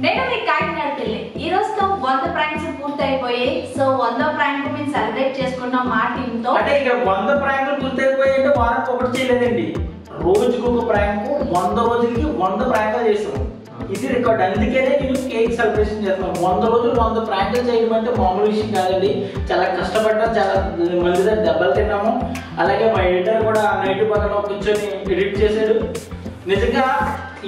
నేను మీ కాకినాడ పిల్లి ఈ రోజుతో 100 ప్రాంక్స్ పూర్తి అయిపోయాయి. సో 100 ప్రాంక్ మేము సెలబ్రేట్ చేసుకున్నాం మా టీమ్ తో. అంటే ఇక 100 ప్రాంకులు పూర్తి అయిపోయాయి అంటే వారానికి ఒకటి చేయలేదండి, రోజుకు ఒక ప్రాంక్, 100 రోజులకి 100 ప్రాంకులు చేస్తాం. ఇది రికార్డ్. అందుకనే నేను కేక్ సెలబ్రేషన్ చేస్తున్నాను. 100 రోజులు 100 ప్రాంకులు చేయడం అంటే మామూలు విషయం కాదండి. చాలా కష్టపడ్డాం, చాలా మంది దెబ్బలు తిన్నాము. అలాగే మా ఎడిటర్ కూడా నైట్ పక్కన కూర్చొని ఎడిట్ చేశాడు. నిజంగా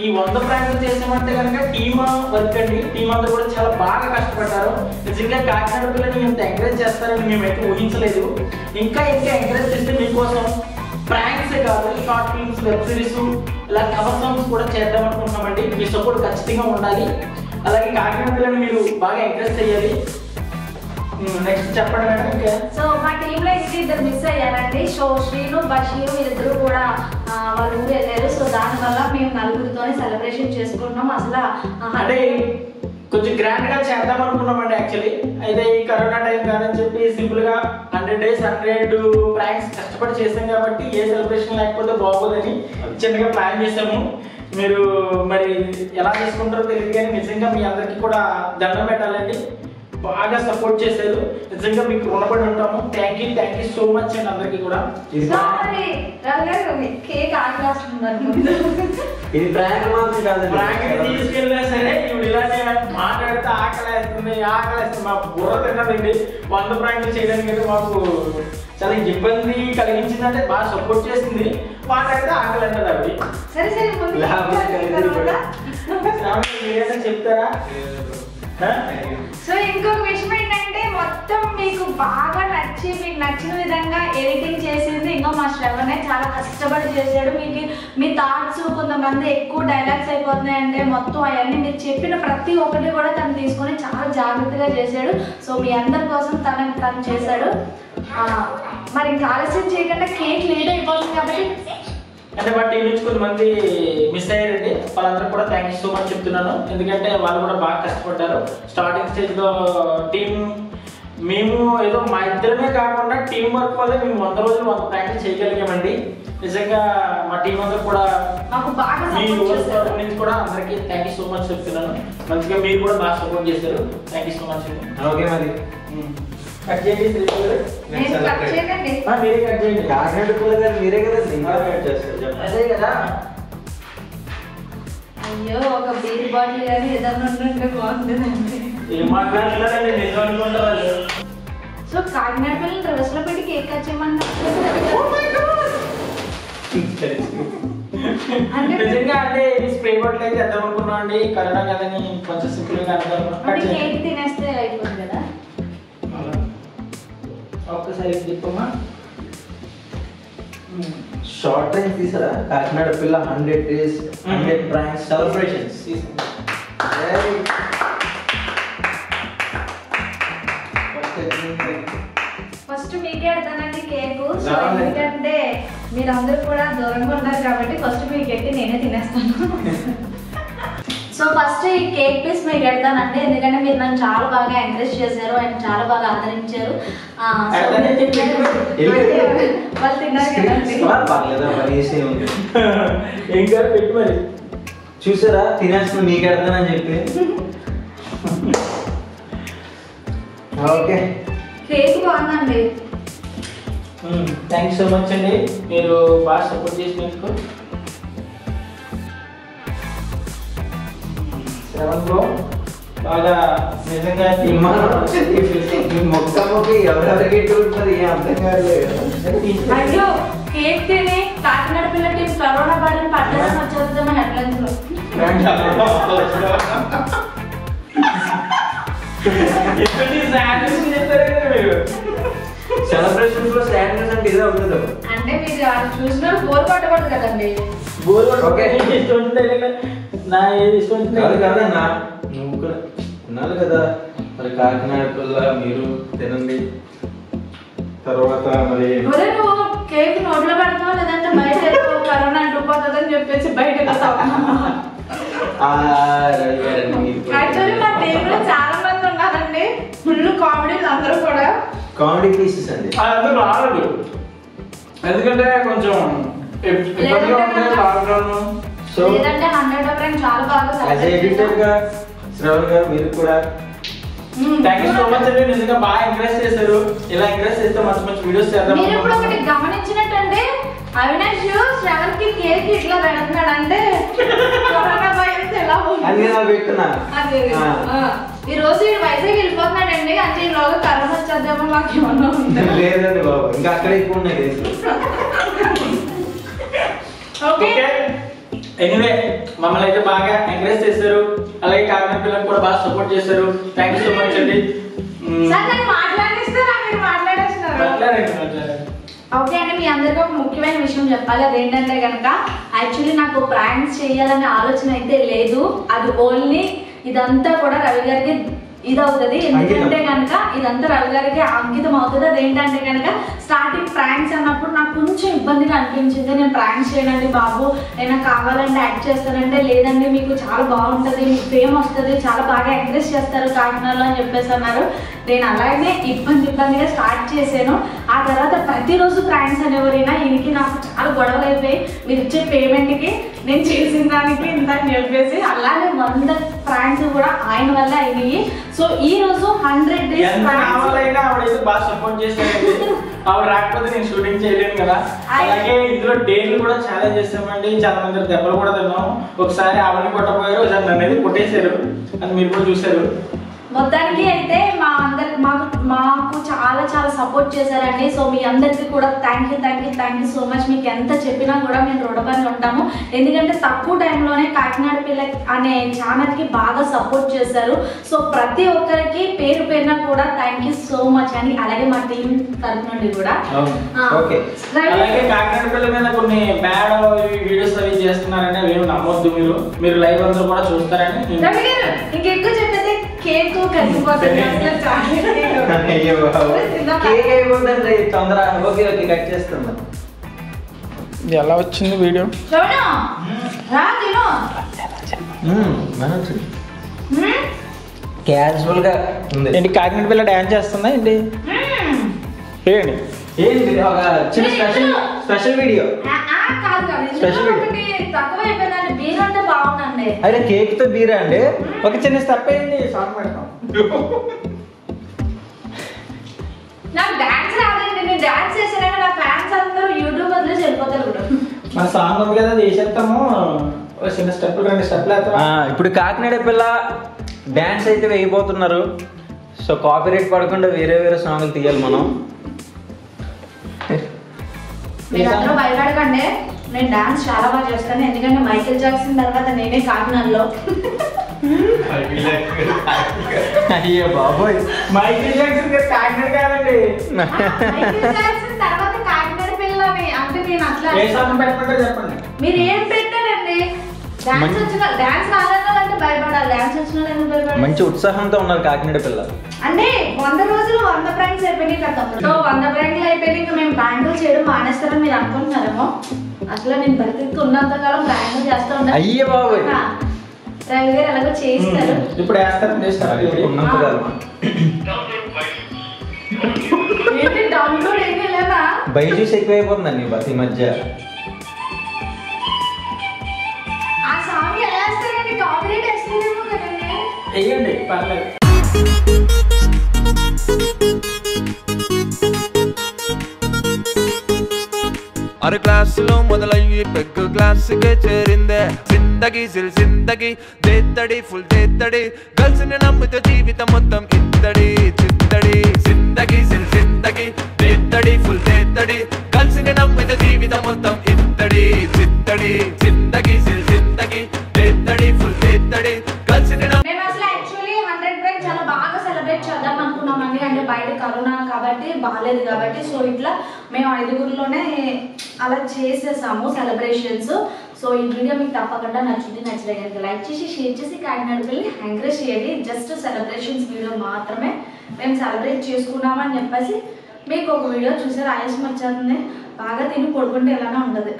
ఈ 100 ప్రాంకులు చేసామంటే కనుక టీమ్ వర్క్ అండి. టీం అంతా కూడా చాలా బాగా కష్టపడ్డారు. నిజంగా కాకినాడ పిల్లల్ని ఇంత ఎంకరేజ్ చేస్తారని మేమైతే ఊహించలేదు. ఇంకా ఎంకరేజ్ చేస్తే మీకోసం ప్రాంక్సే కాదు, షార్ట్ ఫిల్మ్స్, వెబ్ సిరీస్, ఇలా కవర్ సాంగ్స్ కూడా చేద్దాం అనుకుంటున్నామండి. మీ సపోర్ట్ ఖచ్చితంగా ఉండాలి. అలాగే కాకినాడ పిల్లల్ని మీరు బాగా ఎంకరేజ్ చేయాలి. నెక్స్ట్ చెప్పండి మేడం. ఇంకా సో మా టీంలో ఇంకా ఇద్దరు మిస్ అయ్యారండి. సో శ్రీను, బషీరు వీళ్ళిద్దరూ కూడా వాళ్ళ ఊరు వెళ్ళారు. సో దానివల్ల మేము నలుగురితోనే సెలబ్రేషన్ చేసుకుంటున్నాం. అసలు అంటే కొంచెం గ్రాండ్ గా చేద్దాం అనుకున్నామండి యాక్చువల్లీ. అయితే ఈ కరోనా టైం కాదని చెప్పి సింపుల్ గా 100 days 100 ప్రాంక్స్ కష్టపడి చేసాం కాబట్టి ఏ సెలబ్రేషన్ లేకపోతే బాగోదని చిన్నగా ప్లాన్ చేసాము. మీరు మరి ఎలా చేసుకుంటారో తెలియదు కానీ నిజంగా మీ అందరికీ కూడా దండం పెట్టాలండి. బాగా సపోర్ట్ చేశారు. నిజంగా మీకు రుణపడి ఉంటాము. థ్యాంక్ యూ సో మచ్ అండి అందరికి కూడా. కేక్ ఆగేస్తున్నారు. ఇది ప్రాంక్ మాత్రం కాదు, ప్రాంక్ తీసుకెళ్ళినా సరే ఇప్పుడు ఇలానే మాట్లాడితే ఆకలేస్తుంది. మా బుర్ర తిన్నదండి. 100 ప్రాంకులు చేయడానికి అయితే మాకు చాలా ఇబ్బంది కలిగించిందంటే బాగా సపోర్ట్ చేసింది. మాట్లాడితే ఆకలి అంటది అవి. సరే మీరేనా చెప్తారా? సో ఇంకొక విషయం ఏంటంటే మొత్తం మీకు బాగా నచ్చి మీకు నచ్చిన విధంగా ఎడిటింగ్ చేసింది ఇంకా మా శ్రవణే. చాలా కష్టపడి చేశాడు. మీకు మీ థాట్స్ కొంతమంది ఎక్కువ డైలాగ్స్ అయిపోతున్నాయంటే మొత్తం అవన్నీ మీరు చెప్పిన ప్రతి ఒక్కటి కూడా తను తీసుకొని చాలా జాగ్రత్తగా చేశాడు. సో మీ అందరి కోసం తను చేశాడు. మరి ఇంకా ఆలస్యం చేయకుండా కేక్ లేట్ అయిపోతుంది కాబట్టి అంటే మా టీం నుంచి కొంతమంది మిస్ అయ్యారండి. వాళ్ళందరూ కూడా థ్యాంక్ యూ సో మచ్ చెప్తున్నాను. ఎందుకంటే వాళ్ళు కూడా బాగా కష్టపడ్డారు. స్టార్టింగ్ స్టేజ్లో టీం మేము ఏదో మా ఇద్దరమే కాకుండా టీం వర్క్ వల్ల మేము 100 రోజులు 100 ప్రాక్టీస్ చేయగలిగామండి. నిజంగా మా టీం అందరూ కూడా నుంచి కూడా అందరికీ థ్యాంక్ యూ సో మచ్ చెప్తున్నాను. మంచిగా మీరు కూడా బాగా సపోర్ట్ చేశారు. Thank you so much. Okay మరి కట్ చేయండి. మీరే కట్ చేయండి. కాకినాడ పిల్ల గారు మీరే కదండి, ఇంకా కట్ చేస్తారు. అదే కదా. అయ్యో ఒక బీర్ బాటిల్ కానీ ఏదన్నా ఉంటే బాగుంటుందండి. ఏం మాట్లాడుతున్నారండి, నిజం అనుకుంటారు. సో కాకినాడ పిల్లలు రివర్స్ లో పెట్టి కేక్ కట్ చేయమన్నారు. నిజంగా అంటే స్ప్రే బాటిల్ అయితే చేద్దాం అనుకున్నాం అండి. కరోనా కదని కొంచెం సింపుల్ గా కేక్ తినేస్తే అయిపోతుంది కదా. ఒక్కసారి చెప్పమ్మా. షార్ట్ టైం తీసారా కాకినాడ పిల్ల 100 days 100 pranks celebrations. ఫస్ట్ మీకే అడతానండి కేక్. సో ఎందుకంటే మీరందరూ కూడా దూరంగా ఉన్నారు కాబట్టి ఫస్ట్ మీకు ఎట్టి నేనే తినేస్తాను. సో ఫస్ట్ ఈ కేక్ పీస్ మీకు పెడతానండి. ఎందుకంటే మీరు నన్ను చాలా బాగా ఎంకరేజ్ చేశారు అండ్ చాలా బాగా ఆదరించారు. వాళ్ళు తిన్నారు కదండి. ఇంకా పెట్టి మరి చూసారా తినేస్తున్నా మీకు పెడతానని చెప్పి. ఓకే కేక్ బాగుందండి. థ్యాంక్ యూ సో మచ్ అండి. మీరు బాగా సపోర్ట్ చేసినందుకు. బాగా నిజంగా మొక్కమ్మకి ఎవరెవరికి ఉంటుంది అర్థం కాలేదు. అయ్యో కేక్ తిని కాకినాడ పిల్ల టీం కరోనా బారిన పడ్డారని వచ్చేద్దామని హెడ్లైన్స్ లో. సెలబ్రేషన్స్ లో సాడ్నెస్ అంటే ఇదే ఉంటుంది. అంటే మీరు చూసిన బోర్ కొట్టకూడదు కదండి. నా ఏది ఇష్టం కదా నువ్వు కూడా ఉన్నారు కదా. మరి కాకినాడ పిల్ల మీరు తినండి. తర్వాత మరి నువ్వు కేక్ నోట్లో పెడతావు లేదంటే బయట కరోనా అంటుపోతుందని చెప్పేసి బయట యాక్చువల్లీ మా టీంలో చాలా మంది ఉన్నారండి. ఫుల్ కామెడీలు అందరూ కూడా కామెడీ పీసెస్ అండి. అందరూ రాలేదు ఎందుకంటే కొంచెం లేదంటే 100 చాలా బాగా శ్రవణ్ గారు మీరు కూడా థ్యాంక్ యూ సో మచ్ అండి. నిజంగా బాగా ఎంకరేజ్ చేశారు. ఇలా ఎంకరేజ్ చేస్తే మంచి మంచి వీడియోస్ చేద్దాం. మీరు ఇప్పుడు ఒకటి గమనించినట్టంటే అవినాష్ శ్రవణ్ కి కేక్ ఇట్లా పెడుతున్నాడు అంటే కరోనా భయంతో ఎలా అది పెడుతున్నా. ఈ రోజు ఈ వైజాగ్ వెళ్ళిపోతున్నాడండి అంటే ఈ రోజు కరోనా వచ్చేద్దామో మాకు ఏమన్నా ఉంటుంది. లేదండి బాబు, ఇంకా అక్కడ ఎక్కువ ఉన్నాయి కేసులు. ఓకే ఎనీవే మమ్మల్ని అయితే బాగా ఎంకరేజ్ చేశారు. అలాగే కాకినాడ పిల్లలు కూడా బాగా సపోర్ట్ చేశారు. థ్యాంక్ యూ సో మచ్ అండి. సార్ నేను మాట్లాడిస్తారా మీరు మాట్లాడేస్తున్నారు? మాట్లాడండి. ఓకే అండి, మీ అందరికీ ఒక ముఖ్యమైన విషయం చెప్పాలి. అదేంటంటే కనుక యాక్చువల్లీ నాకు ప్రాంక్స్ చేయాలనే ఆలోచన అయితే లేదు. అది ఓన్లీ ఇదంతా కూడా రవి గారికి ఇదవుతుంది. ఎందుకంటే కనుక ఇదంతా రవి గారికి అంకితం అవుతుంది. అదేంటంటే కనుక స్టార్టింగ్ ప్రాంక్స్ అన్నప్పుడు నాకు కొంచెం ఇబ్బందిగా అనిపించింది. నేను ప్రాంక్స్ చేయనండి బాబు, నేను కావాలంటే యాక్ట్ చేస్తానంటే లేదండి మీకు చాలా బాగుంటుంది, మీకు ఫేమ్ వస్తుంది, చాలా బాగా ఎంకరేజ్ చేస్తారు కాకినాడలో అని చెప్పేసి అన్నారు. నేను అలాగే ఇబ్బందిగా స్టార్ట్ చేశాను. ఆ తర్వాత ప్రతిరోజు ప్రాంక్స్ అనేవరైనా ఈయనకి నాకు చాలా గొడవలు అయిపోయి మీరు ఇచ్చే పేమెంట్కి నేను చేసిన దానికి ఇంత చెప్పేసి అలానే 100 ప్రాంక్స్ కూడా ఆయన వల్ల అయినాయి. సో ఈ రోజు 100 days ఆవిడైతే బాగా సపోర్ట్ చేశారండి. ఆవిడ రాకపోతే నేను షూటింగ్ చేయలేను కదా. అలాగే ఇందులో డేలు కూడా చాలా చేసామండి. చాలా మంది దెబ్బలు కూడా తిన్నాం. ఒకసారి ఆవిడని కొట్టపోయారు, ఒకసారి నన్ను అయితే కొట్టేశారు. అది మీరు కూడా చూసారు. మొత్తానికి అయితే మాకు చాలా సపోర్ట్ చేశారండి. సో మీ అందరికీ కూడా థ్యాంక్ యూ సో మచ్. మీకు ఎంత చెప్పినా కూడా మేము రుణపడి ఉంటాము. ఎందుకంటే తక్కువ టైంలోనే కాకినాడ పిల్ల అనే ఛానల్కి బాగా సపోర్ట్ చేశారు. సో ప్రతి ఒక్కరికి పేరు పేరున కూడా థ్యాంక్ యూ సో మచ్ అని, అలాగే మా టీం తరఫు నుండి కూడా. అలాగే కాకినాడ పిల్ల మీద కొన్ని బ్యాడ్ వీడియోస్ అవి చేస్తున్నారని అవి నమ్మొద్దు. మీరు లైవ్ అందరూ కూడా చూస్తారని. ఇంకెక్కువ చెప్పేది కేక్ కట్ చేస్తున్నా. ఎలా వచ్చింది వీడియో? క్యాజువల్ గా ఉంది. ఏంటి కాకినాడ పిల్ల డాన్స్ చేస్తుందా ఏంటి? ఏంటి ఏంటి ఒక చిన్న స్పెషల్ వీడియో. అయితే కేక్ తో బీరా అండి. ఒక చిన్న స్టెప్ అయింది. సాంగ్ పెడతాం. నాకు డాన్స్ రాదండి. నేను డాన్స్ చేసాక నా ఫ్యాన్స్ అందరూ యూట్యూబ్ వదిలేసి వెళ్ళిపోతారు కూడా. మన సాంగ్ ఉంది కదా చేసేస్తాము. చిన్న స్టెప్ 2 స్టెప్లు ఇప్పుడు కాకినాడ పిల్ల డాన్స్ అయితే వేయబోతున్నారు. సో కాపీరైట్ పడకుండా వేరే సాంగ్లు తీయాలి మనం. మీరందరూ భయపడకండి, నేను డాన్స్ చాలా బాగా చేస్తాను. ఎందుకంటే మైకేల్ జాక్సన్ తర్వాత నేనే కాకినాడలో. అయ్యో బాబోయ్, మైకేల్ జాక్సన్ గారు కాకినాడ కాదండి. మైకేల్ జాక్సన్ తర్వాత కాకినాడ పిల్లని. అంటే నేను అట్లా ఏ సాంగ్ పెట్టమంటే చెప్పండి. మీరు ఏం పెట్టారండి? డాన్స్ వచ్చిన డాన్స్ రాలేదంటే భయపడాలి, డాన్స్ వచ్చిన భయపడాలి. మంచి ఉత్సాహంతో ఉన్నారు కాకినాడ పిల్ల. అంటే 100 రోజులు 100 ప్రాంక్స్ అయిపోయినాయి కదా. సో 100 ప్రాంక్లు అయిపోయినాయి. ఇంకా మేము ప్రాంకులు చేయడం మానేస్తారని మీరు అనుకుంటున్నారేమో. అసలు నేను బతికి ఉన్నంత కాలం ప్రాంకులు చేస్తూ ఉంటాను. అయ్యే బాబోయ్, రవి గారు ఎలాగో చేయిస్తారు. ఇప్పుడు ఉన్నంత కాలం ఏంటి డౌన్లోడ్ ఏమీ లేదా? బైజూస్ ఎక్కువైపోతుందండి ఈ మధ్య. ఆ సాంగ్ ఎలా వేస్తారండి? కాపీరైట్ వేస్తారేమో కదండి. వెయ్యండి పర్లేదు. అర క్లాసులో మొదలయ్యి పెగ్గు క్లాసుకే చేరిందే. జిందగీ జిందగీ దేత్తడి ఫుల్ దేత్తడి, కలిసిన నమ్మితే జీవితం మొత్తం ఇత్తడి చిత్తడి. జిందగీ జిందగీ దేత్తడి ఫుల్ దేత్తడి, కలిసిన నమ్మితే జీవితం మొత్తం ఇత్తడి చిత్తడి. జిందగీ జిందగీ దేత్తడి ఫుల్ దేత్తడి, కలిసిన మేము అసలు యాక్చువల్లీ 100 ప్రాంక్ చాలా బాగా సెలబ్రేట్ చేద్దాం అనుకున్నామండి. అంటే బయట కరోనా కాబట్టి బాగాలేదు కాబట్టి. సో ఇట్లా మేము 5గురిలోనే అలా చేసేసాము సెలబ్రేషన్స్. సో ఈ వీడియో మీకు తప్పకుండా నచ్చలే కనుక లైక్ చేసి షేర్ చేసి కాకినాడకి వెళ్ళి ఎంకరేజ్ చేయండి. జస్ట్ సెలబ్రేషన్స్ వీడియో మాత్రమే. మేము సెలబ్రేట్ చేసుకున్నామని చెప్పేసి మీకు ఒక వీడియో చూసారు. ఆయాసం వచ్చేస్తుంది, బాగా తిని పడుకుంటే ఎలానే ఉండదు.